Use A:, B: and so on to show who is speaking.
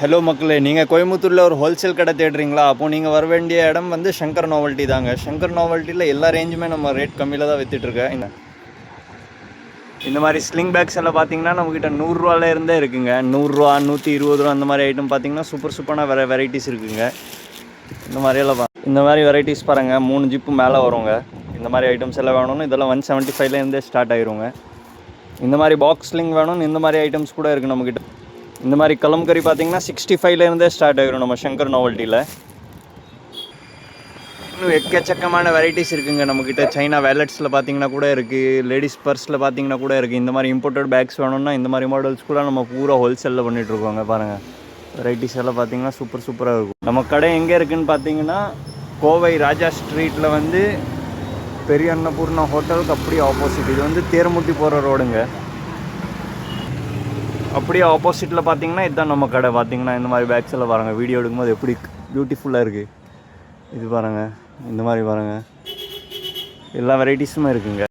A: Hello மக்களே, நீங்கள் கோயம்புத்தூரில் ஒரு ஹோல்சேல் கடை தேடுறீங்களா? அப்போது நீங்கள் வர வேண்டிய இடம் வந்து சங்கர் நாவல்ட்டி தாங்க. சங்கர் நாவல்ட்டியில் எல்லா ரேஞ்சுமே நம்ம ரேட் கம்மியில் தான் விற்றுட்ருக்கேன். இந்த மாதிரி ஸ்லிங் பேக்ஸ் எல்லாம் பார்த்தீங்கன்னா நம்மக்கிட்ட 100 இருந்தே இருக்குங்க. 100, 120 அந்த மாதிரி ஐட்டம் பார்த்தீங்கன்னா சூப்பரான வெரைட்டிஸ் இருக்குங்க. இந்த மாதிரி வெரைட்டிஸ் பாருங்கள், 3 ஜிப்பு மேலே வருங்க. இந்த மாதிரி ஐட்டம்ஸ் எல்லாம் வேணும்னு இதெல்லாம் 175 ஸ்டார்ட் ஆயிருங்க. இந்த மாதிரி பாக்ஸ் ஸ்லிங் வேணும்னு இந்த மாதிரி ஐட்டம்ஸ் கூட இருக்குது நம்மக்கிட்ட. இந்த மாதிரி கலம்கரி பார்த்தீங்கன்னா 65 ஸ்டார்ட் ஆகிரும் நம்ம சங்கர் நாவல்ட்டியில். இன்னும் எக்கச்சக்கமான வெரைட்டிஸ் இருக்குங்க நம்மக்கிட்ட. சைனா வேலட்ஸில் பார்த்தீங்கன்னா கூட இருக்குது, லேடிஸ் பர்ஸில் பார்த்தீங்கன்னா கூட இருக்குது. இந்த மாதிரி இம்போர்ட்டட் பேக்ஸ் வேணும்னா இந்த மாதிரி மாடல்ஸ் கூட நம்ம பூரா ஹோல்சேலில் பண்ணிகிட்ருக்கோங்க. பாருங்கள், வெரைட்டிஸ் எல்லாம் பார்த்தீங்கன்னா சூப்பராக இருக்கும். நம்ம கடை எங்கே இருக்குதுன்னு பார்த்தீங்கன்னா கோவை ராஜா ஸ்ட்ரீட்டில் வந்து பெரிய அன்னபூர்ணா ஹோட்டலுக்கு அப்படியே ஆப்போசிட். இது வந்து தேர்முட்டி போகிற ரோடுங்க. அப்படியே ஆப்போசிட்டில் பார்த்தீங்கன்னா இதுதான் நம்ம கடை. பார்த்தீங்கன்னா இந்த மாதிரி பேக்ஸ் எல்லாம் பாருங்கள், வீடியோ எடுக்கும்போது எப்படி பியூட்டிஃபுல்லாக இருக்குது. இது பாருங்கள், இந்த மாதிரி பாருங்கள், எல்லா வெரைட்டிஸுமே இருக்குங்க.